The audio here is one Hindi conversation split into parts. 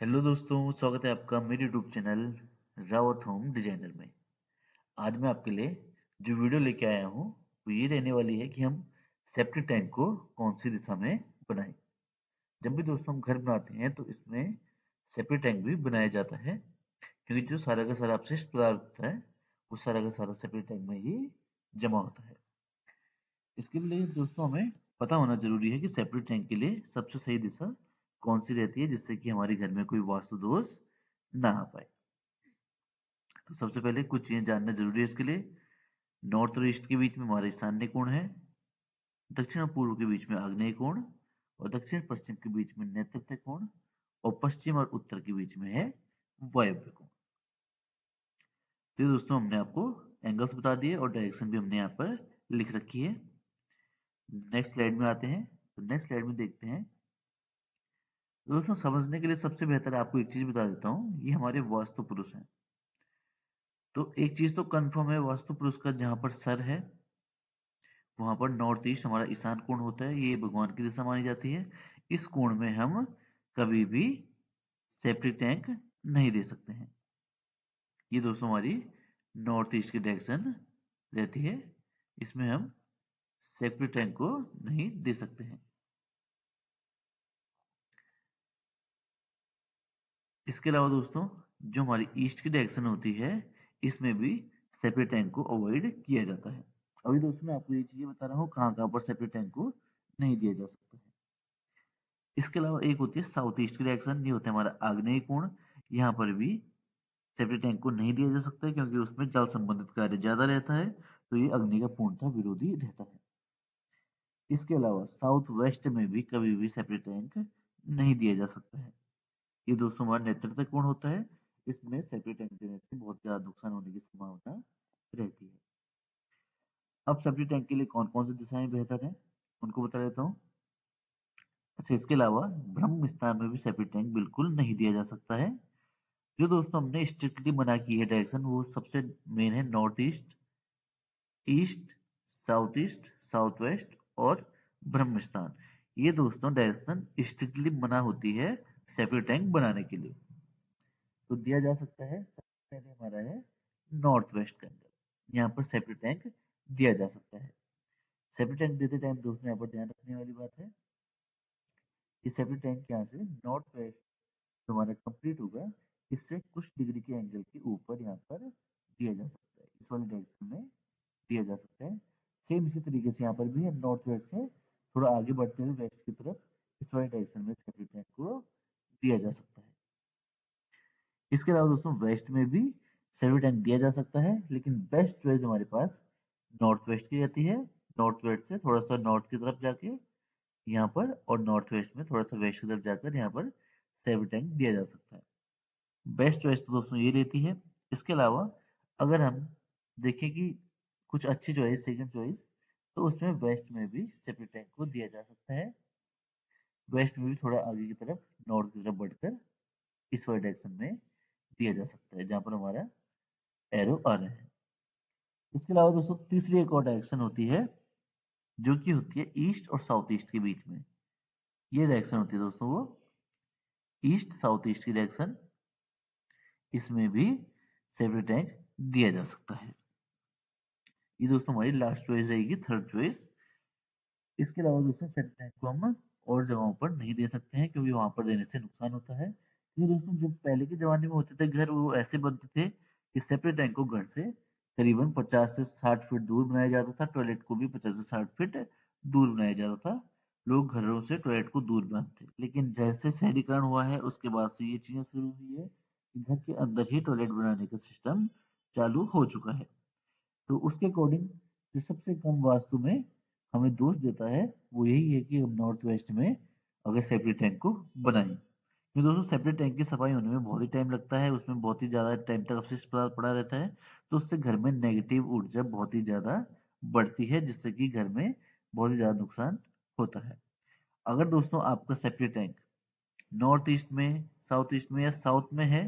हेलो दोस्तों, स्वागत है आपका मेरे YouTube channel Rawat home designer में। आज मैं आपके लिए जो वीडियो लेके आया हूँ वो ये रहने वाली है कि हम सेप्टिक टैंक को कौन सी दिशा में बनाएं। जब भी दोस्तों हम घर बनाते हैं तो इसमें सेप्टिक टैंक भी बनाया जाता है, क्योंकि जो सारा का सारा अपशिष्ट पदार्थ होता है वो सारा का सारा सेप्टिक टैंक में ही जमा होता है। इसके लिए दोस्तों हमें पता होना जरूरी है कि सेप्टिक टैंक के लिए सबसे सही दिशा कौन सी रहती है, जिससे कि हमारे घर में कोई वास्तु दोष ना आ पाए। तो सबसे पहले कुछ चीजें जानना जरूरी है इसके लिए। नॉर्थ और ईस्ट के बीच में हमारा ईशान्य कोण है, दक्षिण और पूर्व के बीच में आग्नेय कोण, और दक्षिण पश्चिम के बीच में नैऋत्य कोण, और पश्चिम और उत्तर के बीच में है वायव्य कोण। तो दोस्तों हमने आपको एंगल्स बता दिए और डायरेक्शन भी हमने यहाँ पर लिख रखी है। नेक्स्ट स्लाइड में आते हैं। तो नेक्स्ट स्लाइड में देखते हैं। तो दोस्तों समझने के लिए सबसे बेहतर आपको एक चीज बता देता हूँ, ये हमारे वास्तु पुरुष हैं। तो एक चीज तो कंफर्म है, वास्तु पुरुष का जहां पर सर है वहां पर नॉर्थ ईस्ट हमारा ईशान कोण होता है, ये भगवान की दिशा मानी जाती है। इस कोण में हम कभी भी सेप्टिक टैंक नहीं दे सकते हैं। ये दोस्तों हमारी नॉर्थ ईस्ट की डायरेक्शन रहती है, इसमें हम सेप्टिक टैंक को नहीं दे सकते हैं। इसके अलावा दोस्तों जो हमारी ईस्ट की डायरेक्शन होती है इसमें भी सेप्टिक टैंक को अवॉइड किया जाता है। अभी दोस्तों मैं आपको ये चीजें बता रहा हूँ कहाँ कहाँ पर सेप्टिक टैंक को नहीं दिया जा सकता है। इसके अलावा एक होती है साउथ ईस्ट की डायरेक्शन, ये होता है हमारा आग्नेय कोण। यहाँ पर भी सेप्टिक टैंक को नहीं दिया जा सकता है, क्योंकि उसमें जल संबंधित कार्य ज्यादा रहता है, तो ये अग्नि का पूर्णतः विरोधी रहता है। इसके अलावा साउथ वेस्ट में भी कभी भी सेप्टिक टैंक नहीं दिया जा सकता है। ये दोस्तों हमारा नेतृत्व कोण होता है, इसमें सेप्टिक टैंक देने से बहुत ज्यादा नुकसान होने की संभावना रहती है। अब सेप्टिक टैंक के लिए कौन कौन सी दिशाएं बेहतर हैं उनको बता देता हूँ। अच्छा, इसके अलावा ब्रह्म स्थान में भी सेप्टिक टैंक बिल्कुल नहीं दिया जा सकता है। जो दोस्तों हमने स्ट्रिक्टली मना की है डायरेक्शन, वो सबसे मेन है north east, east, south west और ब्रह्म स्थान। ये दोस्तों डायरेक्शन स्ट्रिक्टली मना होती है सेप्टिक टैंक बनाने के लिए। तो दिया जा सकता है, सबसे पहले हमारा है नॉर्थ वेस्ट का एंगल, यहाँ पर सेप्टिक टैंक दिया जा सकता है। सेप्टिक टैंक देते टाइम दोस्तों यहाँ पर ध्यान रखने वाली बात है, कि सेप्टिक टैंक यहाँ से नॉर्थ वेस्ट जो हमारा कंप्लीट होगा, इससे कुछ डिग्री के एंगल के ऊपर यहाँ पर दिया जा सकता है, इस वाली डायरेक्शन में दिया जा सकता है। सेम इसी तरीके से यहाँ पर भी है, नॉर्थ वेस्ट से थोड़ा आगे बढ़ते हुए वेस्ट की तरफ इस वाली डायरेक्शन में सेप्टिक टैंक को दिया जा सकता है। इसके अलावा दोस्तों वेस्ट में भी सेप्टिक टैंक दिया जा सकता है, लेकिन बेस्ट चॉइस हमारे पास नॉर्थ वेस्ट की रहती है। नॉर्थ वेस्ट से थोड़ा सा नॉर्थ की तरफ जाके यहाँ पर, और नॉर्थ वेस्ट में थोड़ा सा वेस्ट की तरफ जाकर यहाँ पर सेप्टिक टैंक दिया जा सकता है। बेस्ट चॉइस तो दोस्तों ये रहती है। इसके अलावा अगर हम देखें कि कुछ अच्छी चॉइस, सेकंड चॉइस, तो उसमें वेस्ट में भी सेप्टिक टैंक को दिया जा सकता है। वेस्ट में भी थोड़ा आगे की तरफ नॉर्थ की तरफ बढ़कर इस वाले डायरेक्शन में दिया जा सकता है, जहाँ पर हमारा एरो आ रहा है। इसके अलावा दोस्तों तीसरी एक और डायरेक्शन होती है, जो कि होती है ईस्ट और साउथ ईस्ट के बीच में। ये डायरेक्शन होती है दोस्तों वो ईस्ट साउथ ईस्ट की डायरेक्शन, इसमें भी सेप्टिक टैंक दिया जा सकता है। ये दोस्तों हमारी लास्ट चॉइस रहेगी, थर्ड चॉइस। इसके अलावा दोस्तों सेप्टिक टैंक को हम और जगहों पर नहीं दे सकते हैं, क्योंकि वहां पर देने से नुकसान होता है। क्योंकि दोस्तों जो पहले के जमाने में होते थे घर, वो ऐसे बनते थे कि सेप्टिक टैंक को घर से करीबन 50 से 60 फीट दूर बनाया जाता था, टॉयलेट को भी 50 से 60 फीट दूर बनाया जाता था। लोग घरों से टॉयलेट को दूर बनाते थे, लेकिन जैसे शहरीकरण हुआ है उसके बाद से ये चीजें शुरू हुई है कि घर के अंदर ही टॉयलेट बनाने का सिस्टम चालू हो चुका है। तो उसके अकॉर्डिंग जो सबसे कम वास्तु में हमें दोष देता है वो यही है कि हम नॉर्थ वेस्ट में अगर सेप्टिक टैंक को बनाएं। क्योंकि दोस्तों सेप्टिक टैंक की सफाई होने में बहुत ही टाइम लगता है, उसमें बहुत ही ज्यादा टाइम तक अपशिष्ट पदार्थ पड़ा रहता है, तो उससे घर में नेगेटिव ऊर्जा बहुत ही ज्यादा बढ़ती है, जिससे कि घर में बहुत ही ज्यादा नुकसान होता है। अगर दोस्तों आपका सेप्टिक टैंक नॉर्थ ईस्ट में, साउथ ईस्ट में या साउथ में है,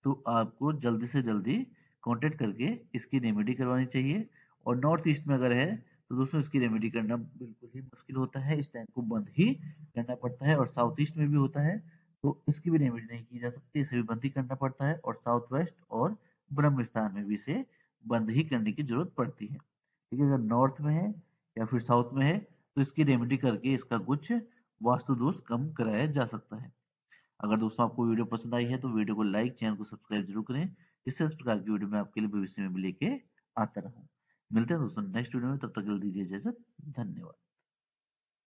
तो आपको जल्दी से जल्दी कांटेक्ट करके इसकी रेमेडी करवानी चाहिए। और नॉर्थ ईस्ट में अगर है तो दोस्तों इसकी रेमेडी करना बिल्कुल ही मुश्किल होता है, इस टैंक को बंद ही करना पड़ता है। और साउथ ईस्ट में भी होता है तो इसकी भी रेमेडी नहीं की जा सकती, इसे भी बंद ही करना पड़ता है और साउथ वेस्ट और ब्रह्म स्थान में भी इसे बंद ही करने की जरूरत पड़ती है। ठीक है, अगर नॉर्थ में है या फिर साउथ में है तो इसकी रेमेडी करके इसका कुछ वास्तु दोष कम कराया जा सकता है। अगर दोस्तों आपको वीडियो पसंद आई है तो वीडियो को लाइक, चैनल को सब्सक्राइब जरूर करें, जिससे इस प्रकार की वीडियो मैं आपके लिए भविष्य में भी लेके आता रहूं। मिलते हैं दोस्तों नेक्स्ट वीडियो में, तब तक के लिए दीजिए इजाजत। धन्यवाद।